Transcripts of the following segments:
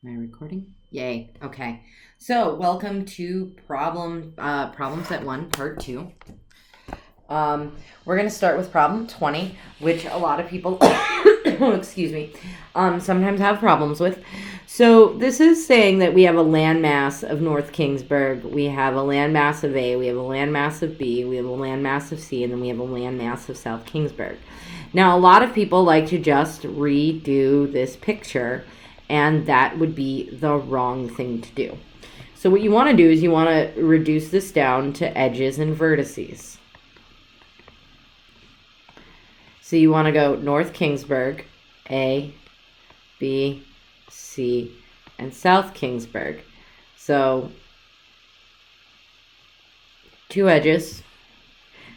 Am I recording? Yay. Okay. So, welcome to Problems at One, Part 2. We're going to start with problem 20, which a lot of people, excuse me, sometimes have problems with. So, this is saying that we have a landmass of North Kingsburg, we have a landmass of A, we have a landmass of B, we have a landmass of C, and then we have a landmass of South Kingsburg. Now, a lot of people like to just redo this picture, and that would be the wrong thing to do. So what you want to do is you want to reduce this down to edges and vertices. So you want to go North Kingsburg, A, B, C, and South Kingsburg. So two edges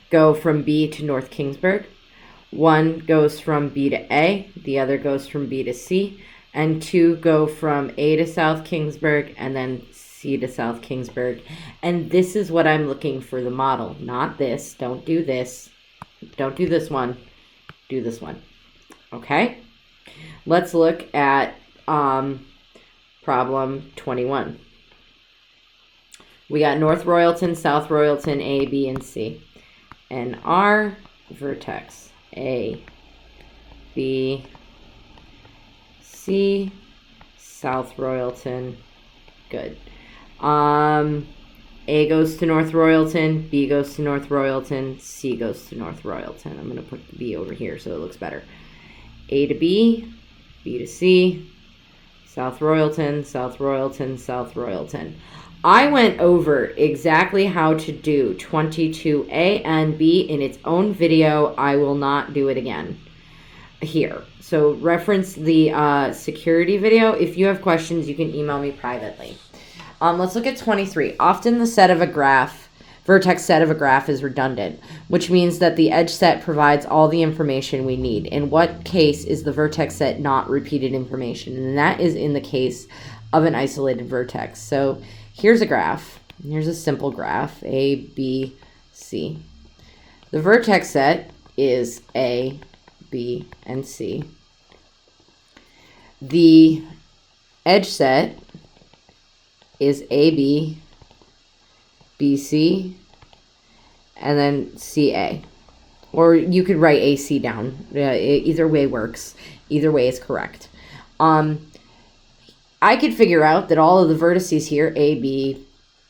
go from B to North Kingsburg. One goes from B to A, the other goes from B to C, and two go from A to South Kingsburg and then C to South Kingsburg. And this is what I'm looking for the model, not this. Don't do this. Don't do this one. Do this one. Okay? Let's look at problem 21. We got North Royalton, South Royalton, A, B, and C. And our vertex, A, B, C, South Royalton, good. A goes to North Royalton, B goes to North Royalton, C goes to North Royalton. I'm going to put the B over here so it looks better. A to B, B to C, South Royalton, South Royalton, South Royalton. I went over exactly how to do 22A and B in its own video. I will not do it again here. So reference the security video. If you have questions, you can email me privately. Let's look at 23. Often the set of a graph, vertex set of a graph is redundant, which means that the edge set provides all the information we need. In what case is the vertex set not repeated information? And that is in the case of an isolated vertex. So here's a graph. Here's a simple graph, A, B, C. The vertex set is A, B, and C. The edge set is AB, BC, and then CA. Or you could write AC down. Either way works. Either way is correct. I could figure out that all of the vertices here, A, B,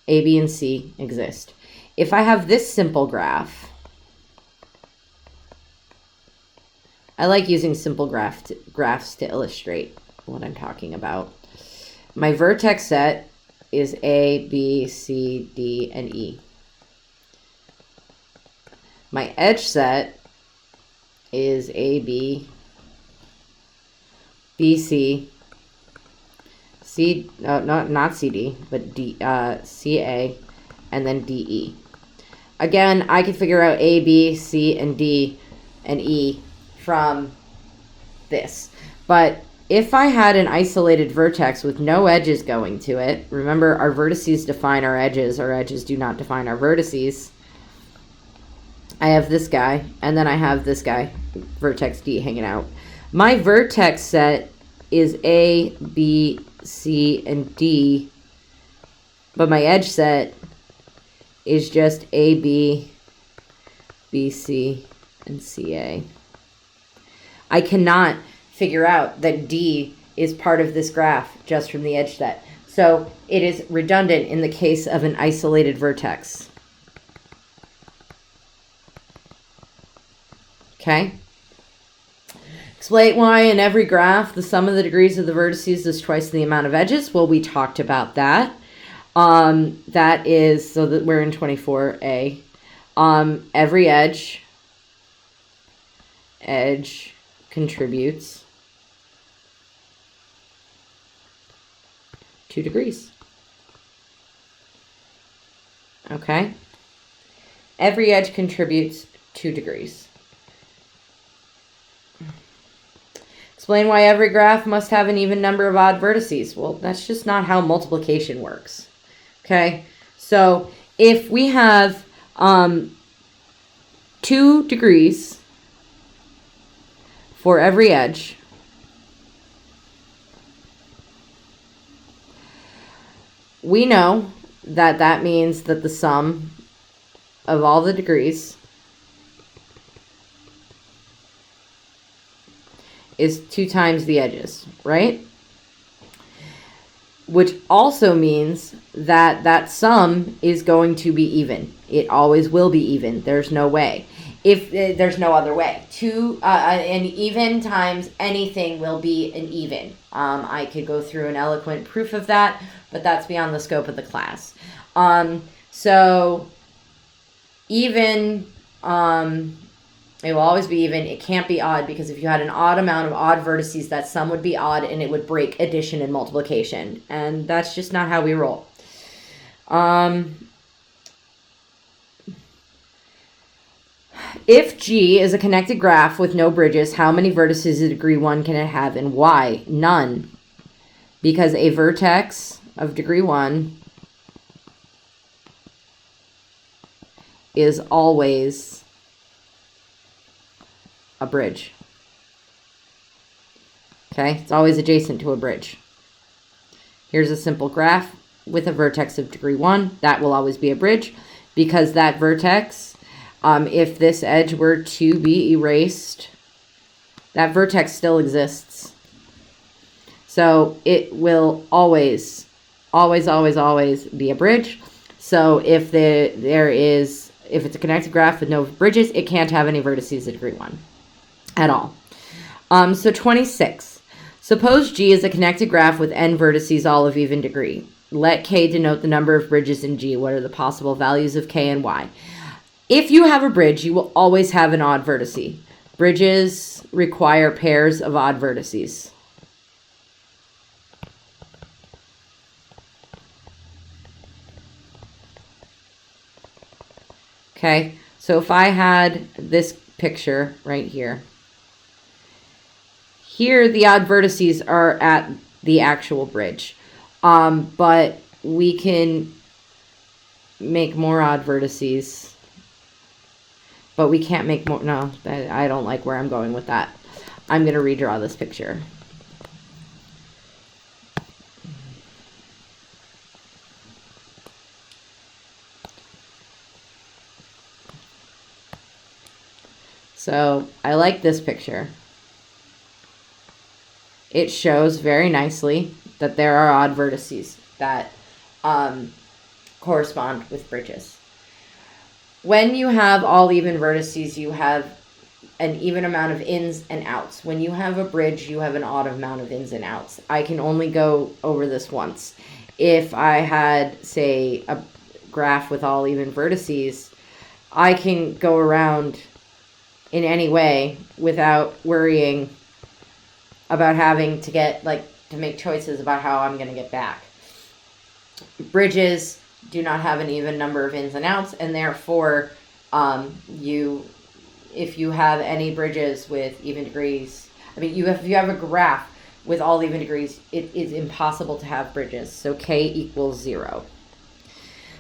and C, exist. If I have this simple graph, I like using simple graphs to illustrate what I'm talking about. My vertex set is A, B, C, D, and E. My edge set is A, B, B, C, not C, D, but D, C, A, and then D, E. Again, I could figure out A, B, C, and D, and E from this. But if I had an isolated vertex with no edges going to it, remember our vertices define our edges do not define our vertices. I have this guy, and then I have this guy, vertex D, hanging out. My vertex set is A, B, C, and D, but my edge set is just A, B, B, C, and C, A. I cannot figure out that D is part of this graph just from the edge set. So it is redundant in the case of an isolated vertex. Okay? Explain why in every graph the sum of the degrees of the vertices is twice the amount of edges. Well, we talked about that. That is, so that we're in 24A. Every edge contributes 2 degrees. Okay? Every edge contributes 2 degrees. Explain why every graph must have an even number of odd vertices. Well, that's just not how multiplication works. Okay? So, if we have 2 degrees for every edge, we know that that means that the sum of all the degrees is 2 times the edges, right? Which also means that that sum is going to be even. It always will be even. There's no way. If there's no other way. An even times anything will be an even. I could go through an eloquent proof of that, but that's beyond the scope of the class. So even, it will always be even. It can't be odd, because if you had an odd amount of odd vertices, that sum would be odd and it would break addition and multiplication. And that's just not how we roll. If G is a connected graph with no bridges, how many vertices of degree 1 can it have, and why? None. Because a vertex of degree 1 is always a bridge. Okay, it's always adjacent to a bridge. Here's a simple graph with a vertex of degree 1. That will always be a bridge, because that vertex, if this edge were to be erased, that vertex still exists. So it will always, always, always, always be a bridge. So if if it's a connected graph with no bridges, it can't have any vertices at degree 1 at all. So 26. Suppose G is a connected graph with n vertices, all of even degree. Let K denote the number of bridges in G. What are the possible values of K and Y? If you have a bridge, you will always have an odd vertice. Bridges require pairs of odd vertices. Okay, so if I had this picture right here, here the odd vertices are at the actual bridge, but we can make more odd vertices, but we can't make more. No, I don't like where I'm going with that. I'm going to redraw this picture. So I like this picture. It shows very nicely that there are odd vertices that correspond with bridges. When you have all even vertices, you have an even amount of ins and outs. When you have a bridge, you have an odd amount of ins and outs. I can only go over this once. If I had, say, a graph with all even vertices, I can go around in any way without worrying about having to to make choices about how I'm going to get back. Bridges do not have an even number of ins and outs, and therefore, if you have any bridges with even degrees, if you have a graph with all even degrees, it is impossible to have bridges. So K equals 0.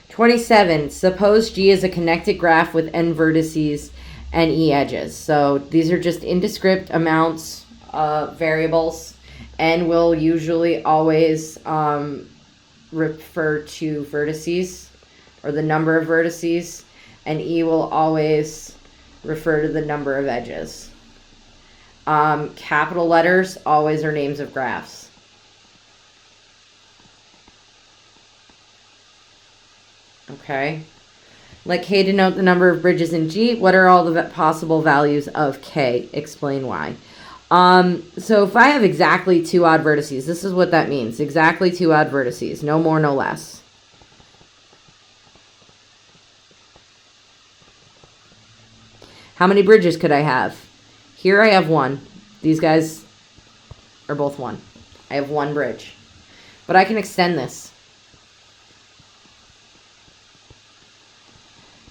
27. Suppose G is a connected graph with n vertices and e edges. So these are just indescript amounts of variables. N will usually always refer to vertices, or the number of vertices, and E will always refer to the number of edges. Capital letters always are names of graphs. Okay. Let K denote the number of bridges in G. What are all the possible values of K? Explain why. So if I have exactly 2 odd vertices, this is what that means. Exactly 2 odd vertices. No more, no less. How many bridges could I have? Here I have 1. These guys are both 1. I have 1 bridge. But I can extend this.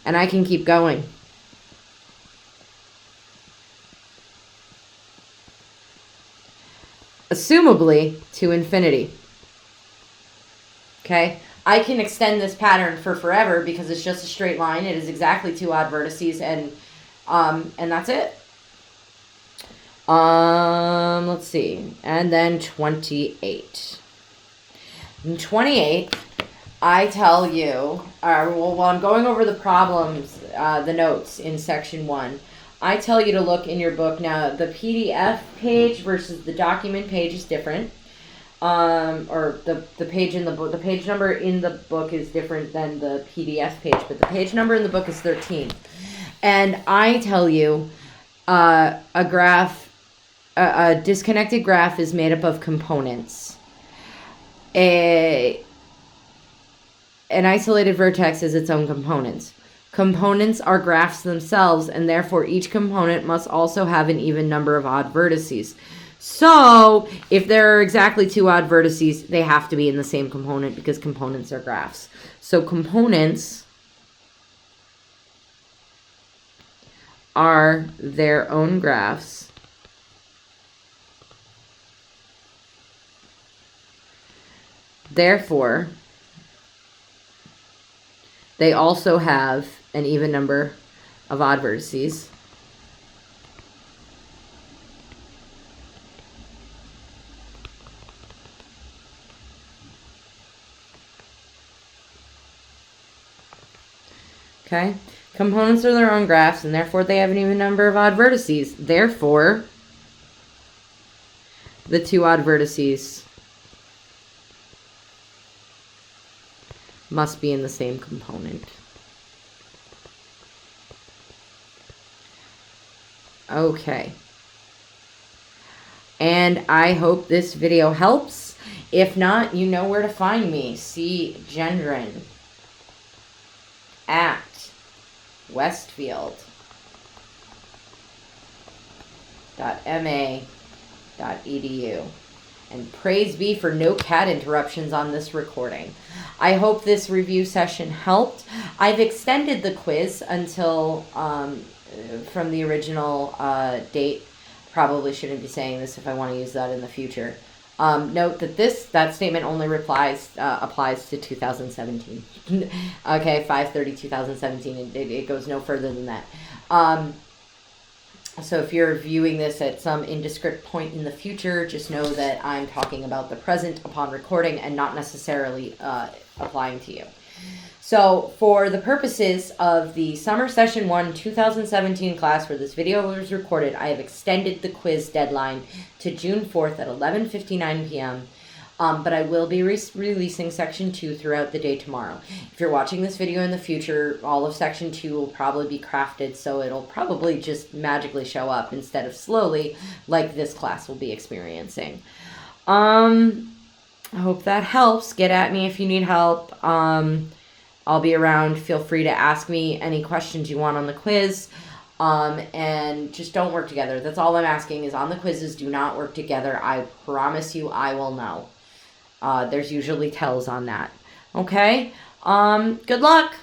And I can keep going. Assumably to infinity. Okay? I can extend this pattern for forever because it's just a straight line. It is exactly 2 odd vertices, and that's it. Let's see. And then 28. In 28, I tell you, well, while I'm going over the problems, the notes in section 1, I tell you to look in your book. Now, the PDF page versus the document page is different. Or the page in the book, the page number in the book is different than the PDF page, but the page number in the book is 13. And I tell you, a disconnected graph is made up of components. An isolated vertex is its own components. Components are graphs themselves, and therefore each component must also have an even number of odd vertices. So, if there are exactly 2 odd vertices, they have to be in the same component because components are graphs. So, components are their own graphs. Therefore, they also have an even number of odd vertices. Okay? Components are their own graphs, and therefore they have an even number of odd vertices. Therefore, the 2 odd vertices must be in the same component. Okay. And I hope this video helps. If not, you know where to find me. C. Gendron at westfield.ma.edu. And praise be for no cat interruptions on this recording. I hope this review session helped. I've extended the quiz until from the original date. Probably shouldn't be saying this if I want to use that in the future. Note that that statement only applies to 2017. Okay, 5/30/2017. It goes no further than that. So if you're viewing this at some indiscrete point in the future, just know that I'm talking about the present upon recording and not necessarily applying to you. So for the purposes of the Summer Session 1 2017 class where this video was recorded, I have extended the quiz deadline to June 4th at 11:59 p.m. But I will be releasing Section 2 throughout the day tomorrow. If you're watching this video in the future, all of Section 2 will probably be crafted, so it'll probably just magically show up instead of slowly, like this class will be experiencing. I hope that helps. Get at me if you need help. I'll be around. Feel free to ask me any questions you want on the quiz. And just don't work together. That's all I'm asking is on the quizzes, do not work together. I promise you I will know. There's usually tells on that. Okay? Good luck.